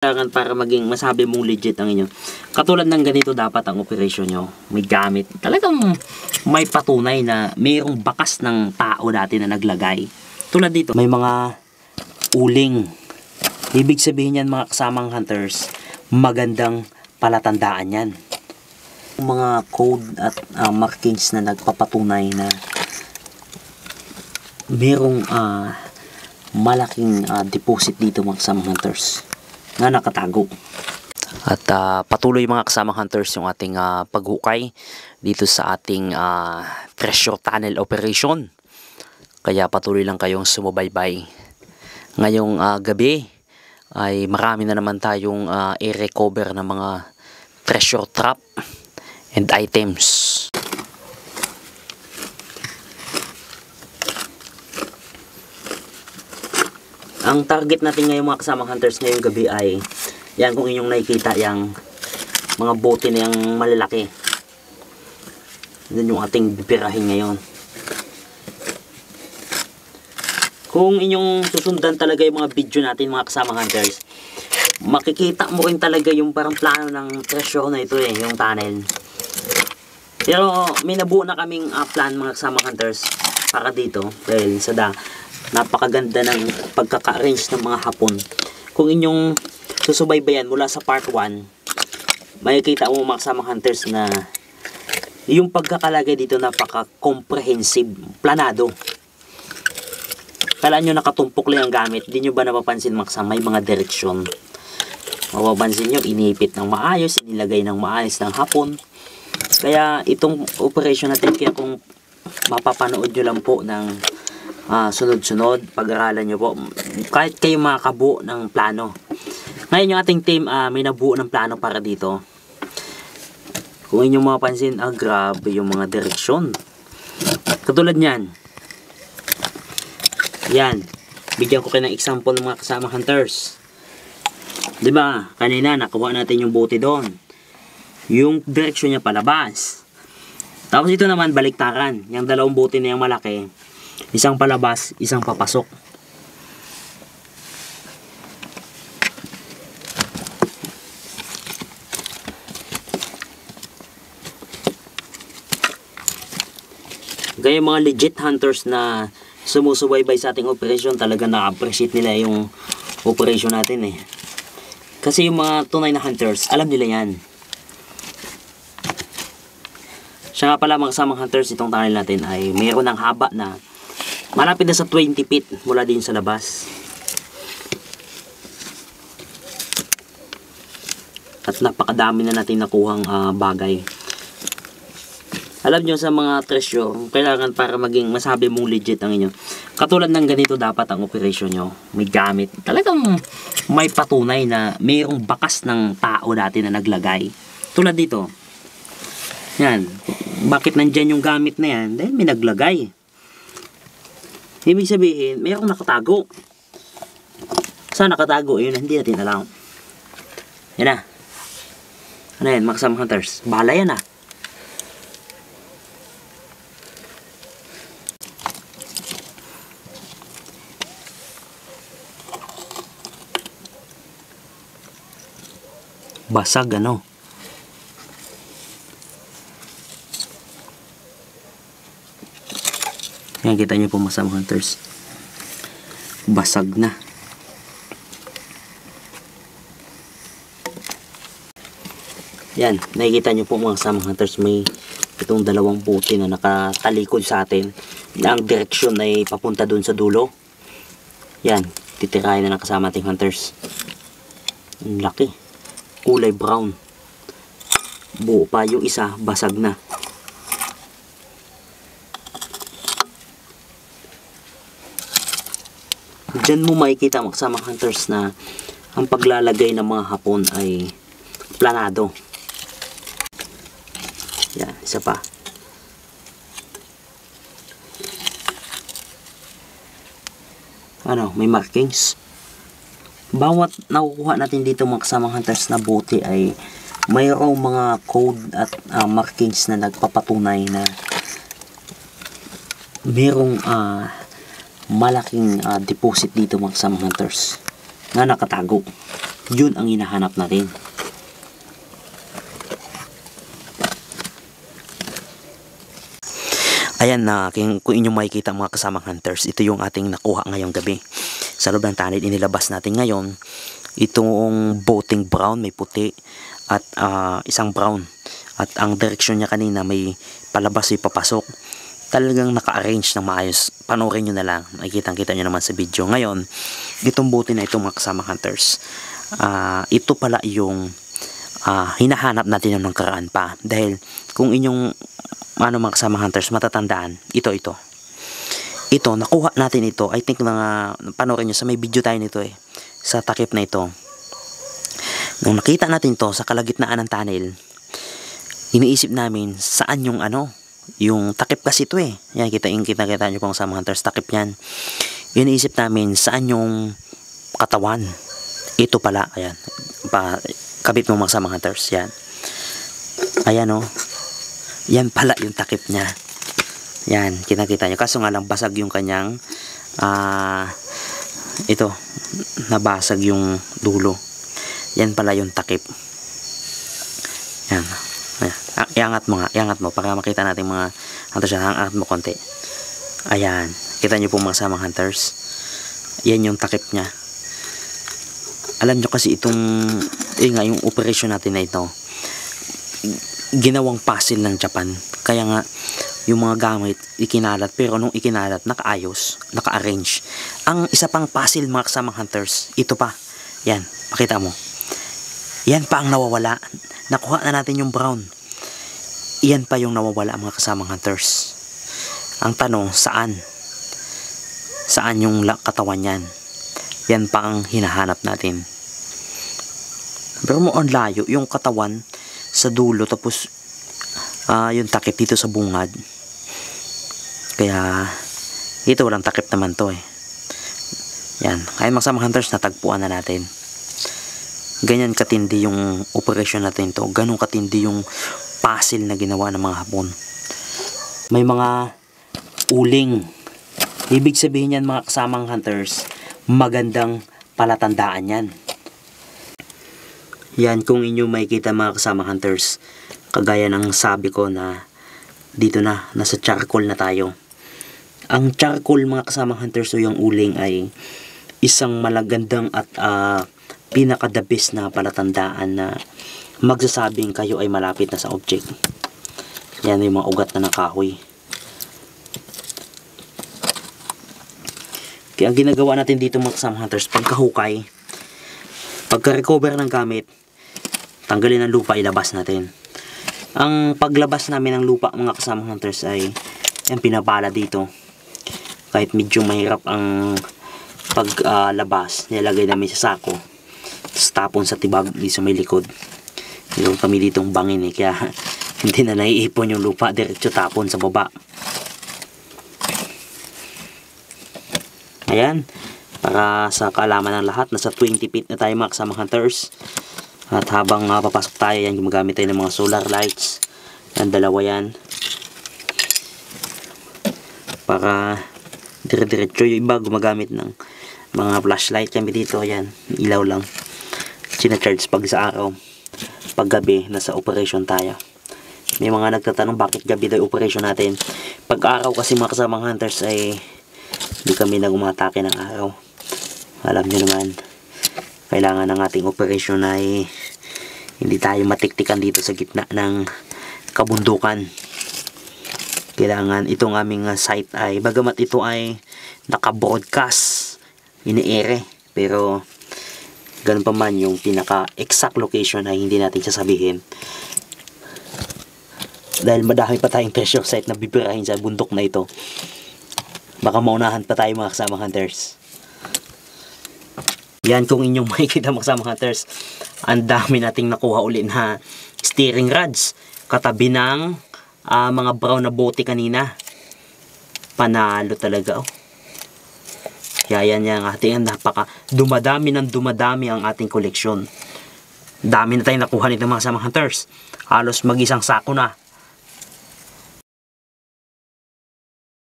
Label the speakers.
Speaker 1: Kailangan para maging masabi mong legit ang inyo. Katulad ng ganito dapat ang operation nyo. May gamit. Talagang may patunay na mayroong bakas ng tao dati na naglagay. Tulad dito, may mga uling. Ibig sabihin yan mga kasamang hunters, magandang palatandaan yan. Mga code at markings na nagpapatunay na mayroong malaking deposit dito mga kasamang hunters na nakatago. At patuloy mga kasamang hunters yung ating paghukay dito sa ating treasure tunnel operation. Kaya patuloy lang kayong sumubaybay. Ngayong gabi ay marami na naman tayong i-recover ng mga treasure trap and items. Ang target natin ngayon mga kasamang hunters ngayong gabi ay yan, kung inyong nakikita yung mga bote na yung malalaki. Yan yung ating bibirahin ngayon. Kung inyong susundan talaga yung mga video natin mga kasamang hunters, makikita mo rin talaga yung parang plano ng treasure na ito yung tunnel. Pero may nabuo na kaming plan mga kasamang hunters para dito dahil sa napakaganda ng pagkaka-arrange ng mga hapon. Kung inyong susubaybayan mula sa part 1, makikita mo mga kasamang hunters na yung pagkakalagay dito napaka-comprehensive, planado. Kala nyo nakatumpok lang ang gamit, di nyo ba napapansin mga kasama, may mga direksyon. Mapapansin nyo, inipit ng maayos, inilagay ng maayos ng hapon. Kaya itong operation natin, kaya kung mapapanood nyo lang po ng sunod-sunod, pag-aralan nyo po, kahit kayo makakabuo ng plano. Ngayon yung ating team may nabuo ng plano para dito. Kung inyong mapapansin, grabe yung mga direksyon. Katulad nyan. Yan. Bigyan ko kayo ng example ng mga kasama hunters. Diba? Kanina nakuha natin yung bote doon. Yung direksyon niya palabas. Tapos ito naman baliktaran. Yung dalawang bote na yung malaki. Isang palabas, isang papasok. Gaya mga legit hunters na sumusubaybay sa ating operation, talaga na-appreciate nila yung operation natin Kasi yung mga tunay na hunters, alam nila yan. Siya nga pala mga kasamang hunters, itong tunnel natin ay mayroon ng haba na malapit na sa 20 feet mula din sa labas. At napakadami na natin nakuhang bagay. Alam nyo sa mga treasure, kailangan para maging masabi mong legit ang inyo. Katulad ng ganito dapat ang operation nyo. May gamit. Talagang may patunay na mayroong bakas ng tao dati na naglagay. Tulad dito. Yan. Bakit nandyan yung gamit na yan? Dahil may naglagay. Ibig sabihin, mayroong nakatago. Saan nakatago? Yun, hindi natin alam. Yan na. Ano yan, mga kasamang hunters? Bahala yan basag ano. Yan, kita nyo po mga kasamang hunters. Basag na. Yan, nakikita nyo po mga kasamang hunters, may itong dalawang bote na nakatalikod sa atin. Ang direksyon ay papunta dun sa dulo. Yan, titirahin na ng kasama ating hunters. Ang laki. Kulay brown. Buo pa yung isa, basag na. Diyan mo makikita mga kasamang hunters na ang paglalagay ng mga hapon ay planado. Yan, isa pa. Ano, may markings. Bawat nakukuha natin dito mga kasamang hunters na bote ay mayroong mga code at markings na nagpapatunay na mayroong malaking deposit dito mga kasamang hunters na nakatago. Yun ang hinahanap natin. Ayan na, kung inyong makikita mga kasamang hunters, ito yung ating nakuha ngayong gabi. Sa loob ng tunnel, inilabas natin ngayon. Itong boating brown, may puti at isang brown. At ang direksyon niya kanina may palabas, may papasok. Talagang naka-arrange ng maayos. Panoorin nyo na lang. Nakikita nyo naman sa video. Ngayon, itong boating na ito mga kasamang hunters, ito pala yung hinahanap natin ng karaan pa. Dahil kung inyong mga kasamang hunters matatandaan, ito nakuha natin ito. I think panoorin nyo sa may video tayo nito sa takip na ito. Nung nakita natin to sa kalagitnaan ng tunnel, iniisip namin saan yung yung takip kasi ito yan, kita nyo pong kasamang hunters, takip yan. Iniisip namin saan yung katawan. Ito pala, ayan, kabit mo mga kasamang hunters, yan. Ayan yan pala yung takip niya. Yan, kita nyo. Kaso nga lang basag yung kanyang ito, nabasag yung dulo. Yan pala yung takip. Yan. Iangat mo para makita natin mga hunters. Iangat mo konti. Ayan, kita nyo po mga kasamang hunters. Yan yung takip niya. Alam nyo kasi yung operation natin na ito, ginawang puzzle ng Japan. Kaya nga yung mga gamit ikinalat, pero nung ikinalat nakaayos, naka-arrange. Ang isa pang puzzle mga kasamang hunters, ito pa. Yan, pakita mo. Yan pa ang nawawala. Nakuha na natin yung brown. Yan pa yung nawawala mga kasamang hunters. Ang tanong, saan? Saan yung katawan yan? Yan pa ang hinahanap natin. Pero mo ang layo yung katawan sa dulo, tapos yung takip dito sa bungad. Kaya ito walang takip naman to yan. Kaya mga kasamang hunters, natagpuan na natin. Ganyan katindi yung operasyon natin to. Ganun katindi yung puzzle na ginawa ng mga Hapon. May mga uling. Ibig sabihin yan mga kasamang hunters, magandang palatandaan yan. Yan, kung inyo makikita mga kasamang hunters, kagaya ng sabi ko na dito nasa charcoal na tayo. Ang charcoal mga kasamang hunters o yung uling ay isang malagandang at pinaka-the best na palatandaan na magsasabing kayo ay malapit na sa object. Yan yung mga ugat na ng kahoy. Kaya ang ginagawa natin dito mga kasamang hunters, pagkahukay, pagka-recover ng gamit, tanggalin ang lupa, ilabas natin. Ang paglabas namin ng lupa mga kasamang hunters ay yan, pinabala dito. Kahit medyo mahirap ang paglabas, nilagay namin sa sako, tapos tapon sa tibag dito sa may likod. Meron kami ditong bangin kaya hindi na naiipon yung lupa, diretso tapon sa baba. Ayan, para sa kaalaman ng lahat, nasa 20 feet na tayo mga kasamang hunters. At habang papasok tayo, yan, gumagamit tayo ng mga solar lights. Yan, dalawa yan. Para dire-diretso. Yung iba gumagamit ng mga flashlight kami dito. Yan, ilaw lang. Sinacharge pag sa araw. Pag gabi, nasa operation tayo. May mga nagtatanong bakit gabi daw operation natin. Pag araw kasi mga kasamang hunters ay hindi kami nagumatake ng araw. Alam nyo naman, kailangan ng ating operasyon ay hindi tayo matiktikan dito sa gitna ng kabundukan. Kailangan itong aming site ay, bagamat ito ay naka-broadcast, ini-ere, pero ganun pa man, yung pinaka-exact location ay hindi natin sasabihin. Dahil madami pa tayong treasure site na bibirahin sa bundok na ito. Baka maunahan pa tayo mga kasamang hunters. Yan, kung inyong makikita mga kasamang hunters, ang dami nating nakuha ulit na steering rods. Katabi ng mga brown na bote kanina. Panalo talaga. Kaya yan yung ating dumadami ng dumadami ang ating koleksyon. Dami na tayong nakuha nito mga kasamang hunters. Halos mag-isang sako na.